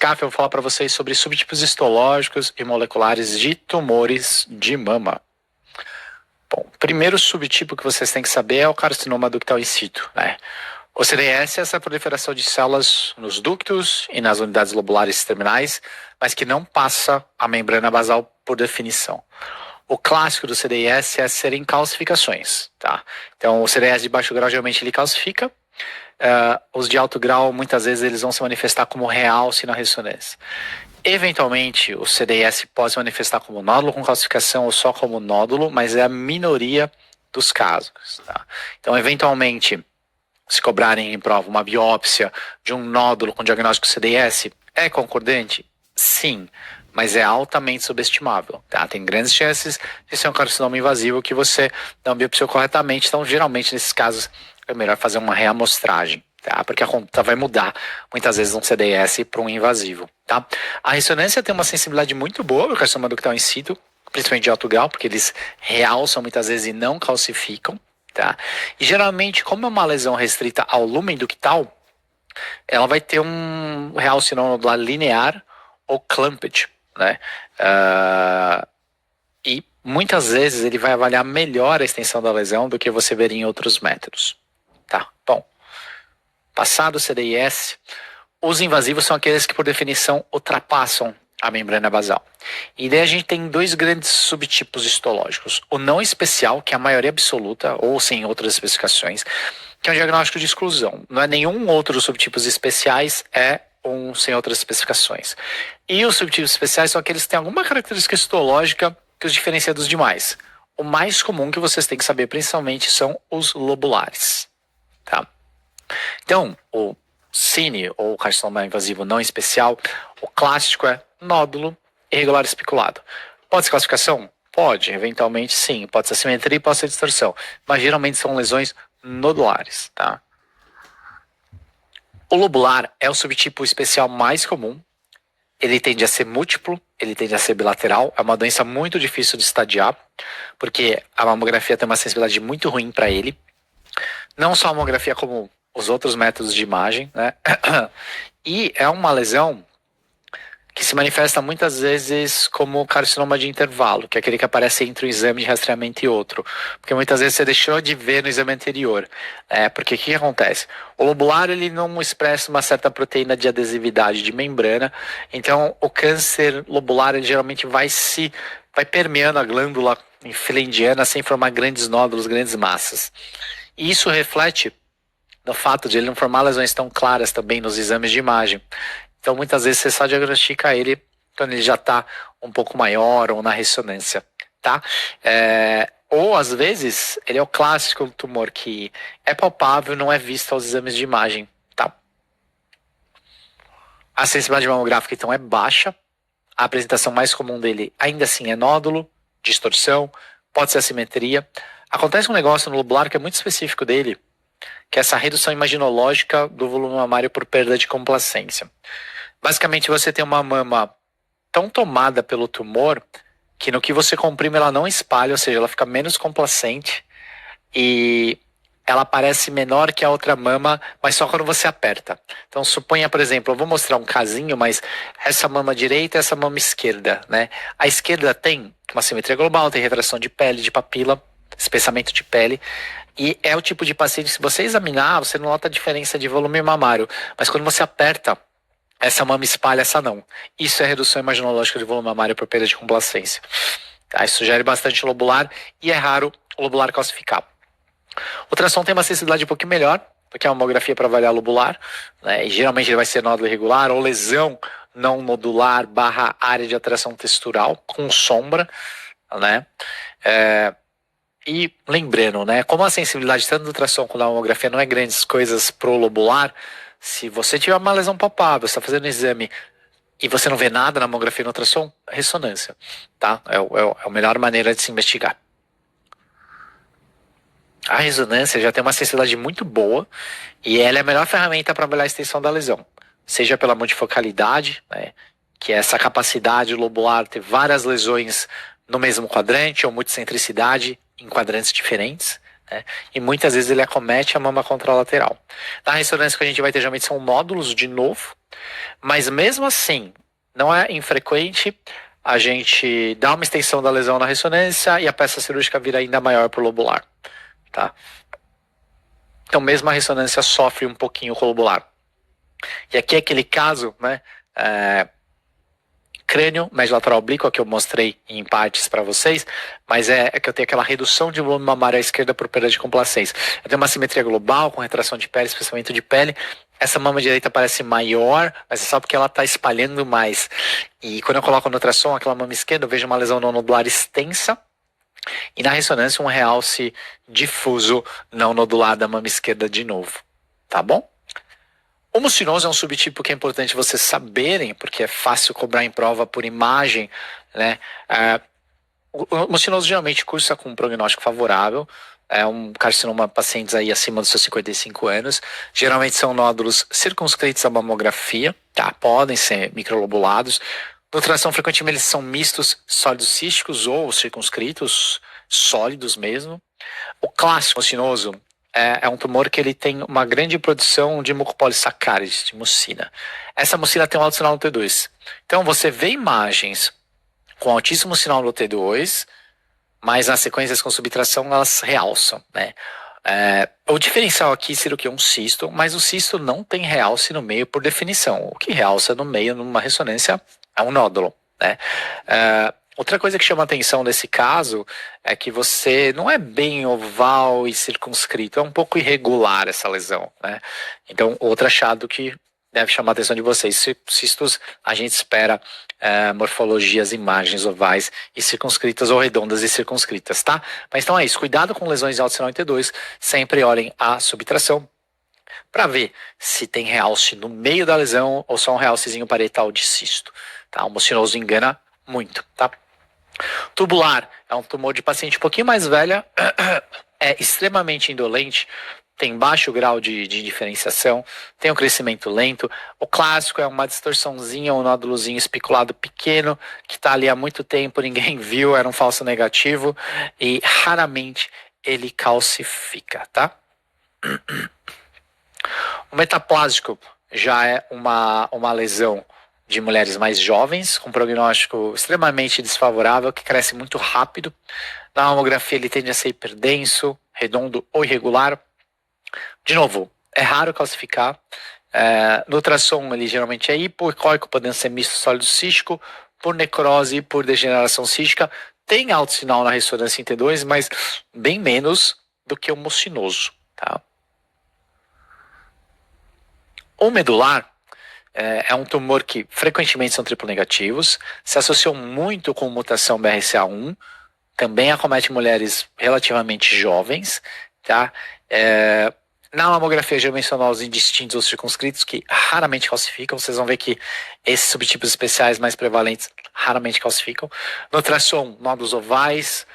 CAF, eu vou falar para vocês sobre subtipos histológicos e moleculares de tumores de mama. Bom, o primeiro subtipo que vocês têm que saber é o carcinoma ductal in situ, né? O CDS é essa proliferação de células nos ductos e nas unidades lobulares terminais, mas que não passa a membrana basal por definição. O clássico do CDS é serem calcificações, tá? Então, o CDS de baixo grau geralmente ele calcifica. Os de alto grau, muitas vezes, eles vão se manifestar como realce na ressonância. Eventualmente, o CDS pode se manifestar como nódulo com calcificação ou só como nódulo, mas é a minoria dos casos, tá? Então, eventualmente, se cobrarem em prova uma biópsia de um nódulo com diagnóstico CDS, é concordante? Sim, mas é altamente subestimável, tá? Tem grandes chances de ser um carcinoma invasivo que você não biopsiou corretamente, então geralmente nesses casos é melhor fazer uma reamostragem, tá? Porque a conta vai mudar muitas vezes um CDS para um invasivo, tá? A ressonância tem uma sensibilidade muito boa para o carcinoma ductal in situ, principalmente de alto grau, porque eles realçam muitas vezes e não calcificam, tá? E geralmente, como é uma lesão restrita ao lumen ductal, ela vai ter um realce nodular linear ou clumped, né? E muitas vezes ele vai avaliar melhor a extensão da lesão do que você ver em outros métodos, tá? Bom, passado o CDIS, os invasivos são aqueles que por definição ultrapassam a membrana basal. E daí a gente tem dois grandes subtipos histológicos. O não especial, que é a maioria absoluta, ou sem outras especificações, que é um diagnóstico de exclusão. Não é nenhum outro dos subtipos especiais, é um sem outras especificações. E os subtipos especiais são aqueles que têm alguma característica histológica que os diferencia dos demais. O mais comum que vocês têm que saber, principalmente, são os lobulares, tá? Então, o CINE, ou carcinoma invasivo não especial, o clássico é nódulo irregular especulado. Pode ser classificação? Pode, eventualmente sim. Pode ser assimetria e pode ser distorção. Mas geralmente são lesões nodulares, tá? O lobular é o subtipo especial mais comum. Ele tende a ser múltiplo, ele tende a ser bilateral. É uma doença muito difícil de estadiar, porque a mamografia tem uma sensibilidade muito ruim para ele. Não só a mamografia, como os outros métodos de imagem, né? E é uma lesão que se manifesta muitas vezes como carcinoma de intervalo, que é aquele que aparece entre um exame de rastreamento e outro. Porque muitas vezes você deixou de ver no exame anterior. Porque o que acontece? O lobular ele não expressa uma certa proteína de adesividade de membrana, então o câncer lobular ele geralmente vai permeando a glândula filendiana sem formar grandes nódulos, grandes massas. E isso reflete no fato de ele não formar lesões tão claras também nos exames de imagem. Então, muitas vezes você só diagnostica ele quando ele já está um pouco maior ou na ressonância, tá? Ou, às vezes, ele é o clássico tumor que é palpável, não é visto aos exames de imagem, tá? A sensibilidade mamográfica, então, é baixa. A apresentação mais comum dele, ainda assim, é nódulo, distorção, pode ser assimetria. Acontece um negócio no lobular que é muito específico dele, que é essa redução imaginológica do volume mamário por perda de complacência. Basicamente, você tem uma mama tão tomada pelo tumor que no que você comprime ela não espalha, ou seja, ela fica menos complacente e ela parece menor que a outra mama, mas só quando você aperta. Então, suponha, por exemplo, eu vou mostrar um casinho, mas essa mama direita e essa mama esquerda, né? A esquerda tem uma simetria global, tem retração de pele, de papila, espessamento de pele. E é o tipo de paciente, se você examinar, você não nota a diferença de volume mamário. Mas quando você aperta, essa mama espalha, essa não. Isso é redução imaginológica de volume mamário por perda de complacência. Tá? Isso sugere bastante lobular e é raro o lobular calcificar. O ultrassom tem uma sensibilidade um pouquinho melhor do que a mamografia para avaliar lobular, né? E geralmente ele vai ser nódulo irregular ou lesão não nodular / área de atração textural com sombra, né? E lembrando, né, como a sensibilidade tanto do ultrassom quanto da mamografia não é grandes coisas pro lobular, se você tiver uma lesão palpável, você está fazendo um exame e você não vê nada na mamografia e no ultrassom, ressonância, tá? É a melhor maneira de se investigar. A ressonância já tem uma sensibilidade muito boa e ela é a melhor ferramenta para avaliar a extensão da lesão, seja pela multifocalidade, né, que é essa capacidade lobular ter várias lesões no mesmo quadrante ou multicentricidade em quadrantes diferentes, né? E muitas vezes ele acomete a mama contralateral. Na ressonância que a gente vai ter geralmente são nódulos de novo, mas mesmo assim, não é infrequente a gente dar uma extensão da lesão na ressonância e a peça cirúrgica vira ainda maior pro lobular, tá? Então mesmo a ressonância sofre um pouquinho com o lobular. E aqui é aquele caso, né? Crânio, médio lateral oblíqua, que eu mostrei em partes para vocês, mas é que eu tenho aquela redução de volume mamário à esquerda por perda de complacência. Eu tenho uma simetria global, com retração de pele, espessamento de pele. Essa mama direita parece maior, mas é só porque ela está espalhando mais. E quando eu coloco no ultrassom, aquela mama esquerda, eu vejo uma lesão não nodular extensa, e na ressonância um realce difuso não nodular da mama esquerda de novo. Tá bom? O mucinoso é um subtipo que é importante vocês saberem, porque é fácil cobrar em prova por imagem, né? O mucinoso geralmente cursa com um prognóstico favorável. É um carcinoma pacientes aí acima dos seus 55 anos. Geralmente são nódulos circunscritos à mamografia, tá? Podem ser microlobulados. No ultrassom, frequentemente eles são mistos, sólidos císticos ou circunscritos, sólidos mesmo. O clássico mucinoso é um tumor que ele tem uma grande produção de mucopolissacarídeos, de mucina. Essa mucina tem um alto sinal no T2. Então você vê imagens com altíssimo sinal no T2, mas nas sequências com subtração elas realçam, né? O diferencial aqui seria o que? Um cisto, mas o cisto não tem realce no meio por definição. O que realça no meio numa ressonância é um nódulo, né? Outra coisa que chama atenção nesse caso é que você não é bem oval e circunscrito, é um pouco irregular essa lesão, né? Então, outro achado que deve chamar a atenção de vocês. Cistos, a gente espera morfologias, imagens ovais e circunscritas ou redondas e circunscritas, tá? Mas então é isso, cuidado com lesões de alto sinal em T2, sempre olhem a subtração para ver se tem realce no meio da lesão ou só um realcezinho parietal de cisto, tá? O mucinoso engana muito, tá? Tubular é um tumor de paciente um pouquinho mais velha, é extremamente indolente, tem baixo grau de diferenciação, tem um crescimento lento. O clássico é uma distorçãozinha, um nódulozinho especulado pequeno, que está ali há muito tempo, ninguém viu, era um falso negativo, e raramente ele calcifica, tá? O metaplásico já é uma lesão de mulheres mais jovens, com prognóstico extremamente desfavorável, que cresce muito rápido. Na mamografia ele tende a ser hiperdenso, redondo ou irregular. De novo, é raro calcificar. No ultrassom ele geralmente é hipoecóico, podendo ser misto sólido cístico, por necrose e por degeneração cística. Tem alto sinal na ressonância em T2, mas bem menos do que o mucinoso, tá? O medular é um tumor que frequentemente são triplo negativos, se associam muito com mutação BRCA1, também acomete mulheres relativamente jovens, tá? Na mamografia já mencionou os indistintos ou circunscritos, que raramente calcificam. Vocês vão ver que esses subtipos especiais mais prevalentes raramente calcificam. No ultrassom, nódulos ovais,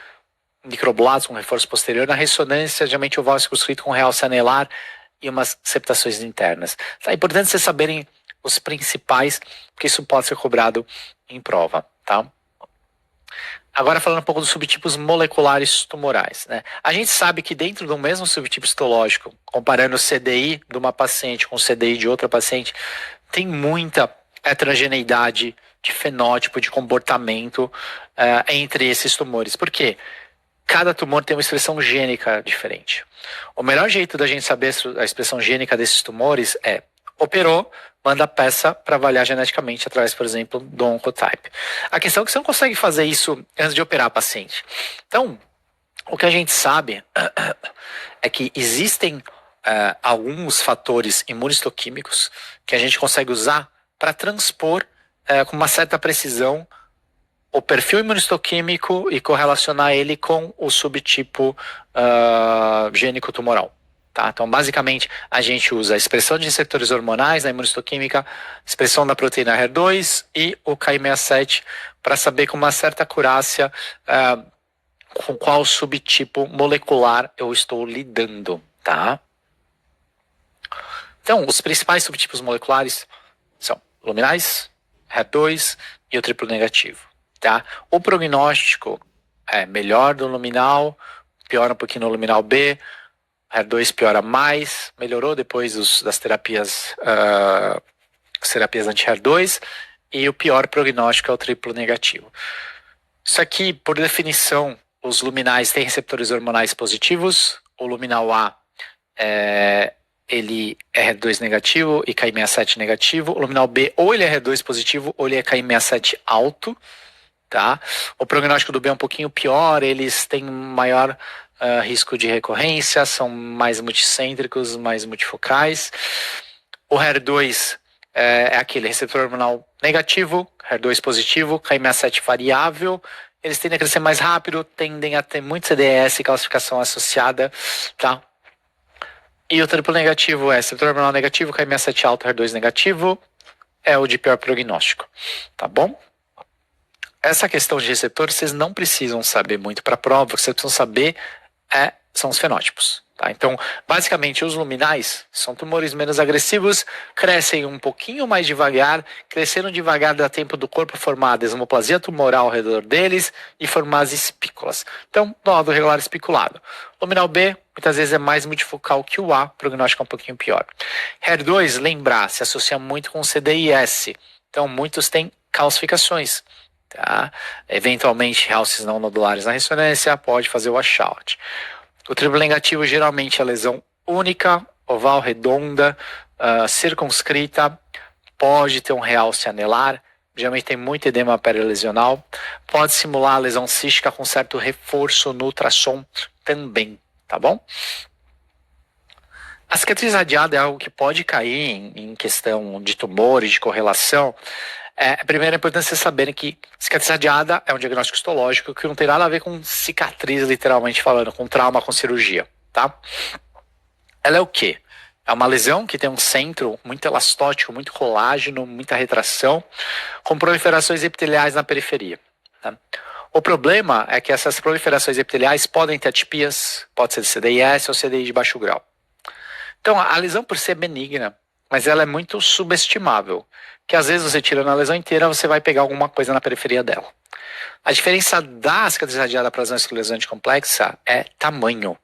microblados com reforço posterior. Na ressonância, geralmente oval circunscrito com realce anelar e umas septações internas. É importante vocês saberem os principais, porque isso pode ser cobrado em prova, tá? Agora falando um pouco dos subtipos moleculares tumorais, né? A gente sabe que dentro do mesmo subtipo histológico, comparando o CDI de uma paciente com o CDI de outra paciente, tem muita heterogeneidade de fenótipo, de comportamento entre esses tumores. Por quê? Cada tumor tem uma expressão gênica diferente. O melhor jeito da gente saber a expressão gênica desses tumores é operou, manda a peça para avaliar geneticamente através, por exemplo, do Oncotype. A questão é que você não consegue fazer isso antes de operar a paciente. Então, o que a gente sabe é que existem alguns fatores imunistoquímicos que a gente consegue usar para transpor com uma certa precisão o perfil imunistoquímico e correlacionar ele com o subtipo gênico tumoral. Tá? Então, basicamente, a gente usa a expressão de receptores hormonais na imunistoquímica, expressão da proteína HER2 e o Ki67 para saber com uma certa acurácia com qual subtipo molecular eu estou lidando. Tá? Então, os principais subtipos moleculares são luminais, HER2 e o triplo negativo. Tá? O prognóstico é melhor do luminal, piora um pouquinho no luminal B, HER2 piora mais, melhorou depois das terapias, as terapias anti-HER2, e o pior prognóstico é o triplo negativo. Isso aqui, por definição, os luminais têm receptores hormonais positivos, o luminal A ele é HER2 negativo e Ki67 negativo, o luminal B ou ele é HER2 positivo ou ele é Ki67 alto, tá? O prognóstico do B é um pouquinho pior, eles têm maior risco de recorrência, são mais multicêntricos, mais multifocais. O HER2 é aquele receptor hormonal negativo, HER2 positivo, Ki67 variável. Eles tendem a crescer mais rápido, tendem a ter muito CDS, classificação associada, tá? E o triplo negativo é receptor hormonal negativo, Ki67 alto, HER2 negativo, é o de pior prognóstico, tá bom? Essa questão de receptor, vocês não precisam saber muito para a prova, o que vocês precisam saber são os fenótipos. Tá? Então, basicamente, os luminais são tumores menos agressivos, crescem um pouquinho mais devagar, crescendo devagar dá tempo do corpo formar a desmoplasia tumoral ao redor deles e formar as espículas. Então, nódulo regular espiculado. Luminal B, muitas vezes é mais multifocal que o A, prognóstico é um pouquinho pior. HER2, lembrar, se associa muito com CDIS. Então, muitos têm calcificações. Tá? Eventualmente, realces não nodulares na ressonância, pode fazer o washout. O triplo negativo geralmente é lesão única, oval, redonda, circunscrita, pode ter um realce anelar, geralmente tem muito edema perilesional, pode simular lesão cística com certo reforço no ultrassom também, tá bom? A cicatriz radiada é algo que pode cair em questão de tumores, de correlação. Primeiro é importante vocês saberem que cicatriz radiada é um diagnóstico histológico que não tem nada a ver com cicatriz, literalmente falando, com trauma, com cirurgia, tá? Ela é o quê? É uma lesão que tem um centro muito elastótico, muito colágeno, muita retração, com proliferações epiteliais na periferia. Tá? O problema é que essas proliferações epiteliais podem ter atipias, pode ser CDIS ou CDI de baixo grau. Então, a lesão por si é benigna, mas ela é muito subestimável. Que às vezes você tirando a lesão inteira, você vai pegar alguma coisa na periferia dela. A diferença da cicatriz radiada para a lesão esclerosante complexa é tamanho.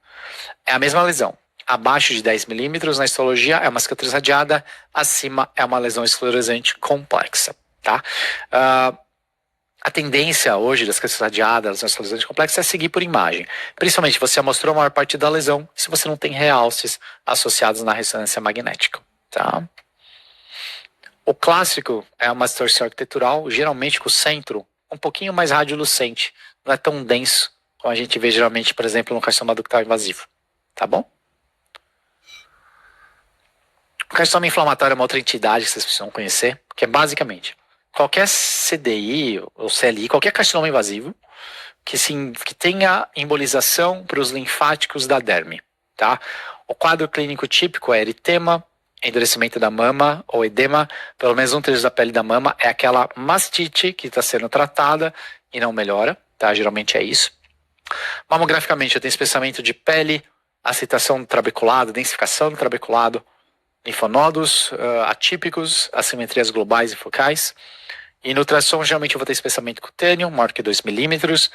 É a mesma lesão. Abaixo de 10 milímetros na histologia é uma cicatriz radiada, acima é uma lesão esclerosante complexa. Tá? A tendência hoje das cicatriz radiada, lesão esclerosante complexa, é seguir por imagem. Principalmente se você mostrou a maior parte da lesão, se você não tem realces associados na ressonância magnética. Tá? O clássico é uma distorção arquitetural, geralmente com o centro um pouquinho mais radiolucente, não é tão denso como a gente vê geralmente, por exemplo, no carcinoma ductal invasivo. Tá bom? O carcinoma inflamatório é uma outra entidade que vocês precisam conhecer, que é basicamente qualquer CDI ou CLI, qualquer carcinoma invasivo que tenha embolização para os linfáticos da derme. Tá? O quadro clínico típico é eritema, endurecimento da mama ou edema, pelo menos 1/3 da pele da mama, é aquela mastite que está sendo tratada e não melhora, tá? Geralmente é isso. Mamograficamente eu tenho espessamento de pele, aceitação do trabeculado, densificação do trabeculado, linfonodos atípicos, assimetrias globais e focais. E no ultrassom geralmente eu vou ter espessamento cutâneo, maior que 2 milímetros,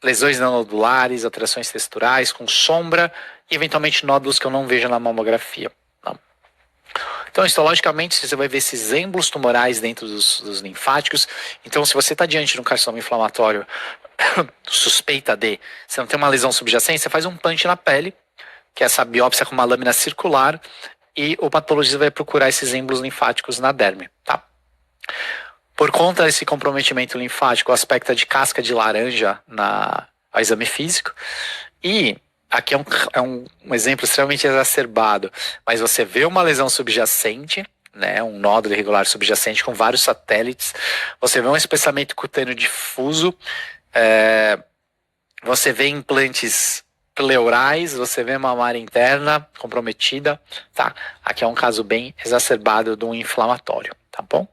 lesões não nodulares, alterações texturais com sombra e eventualmente nódulos que eu não vejo na mamografia. Então, histologicamente, você vai ver esses êmbolos tumorais dentro dos linfáticos. Então, se você está diante de um carcinoma inflamatório suspeita de, você não tem uma lesão subjacente, você faz um punch na pele, que é essa biópsia com uma lâmina circular, e o patologista vai procurar esses êmbolos linfáticos na derme. Tá? Por conta desse comprometimento linfático, o aspecto é de casca de laranja ao exame físico. E aqui é um exemplo extremamente exacerbado, mas você vê uma lesão subjacente, né, um nódulo irregular subjacente com vários satélites, você vê um espessamento cutâneo difuso, você vê implantes pleurais, você vê mamária interna comprometida, tá? Aqui é um caso bem exacerbado de um inflamatório, tá bom?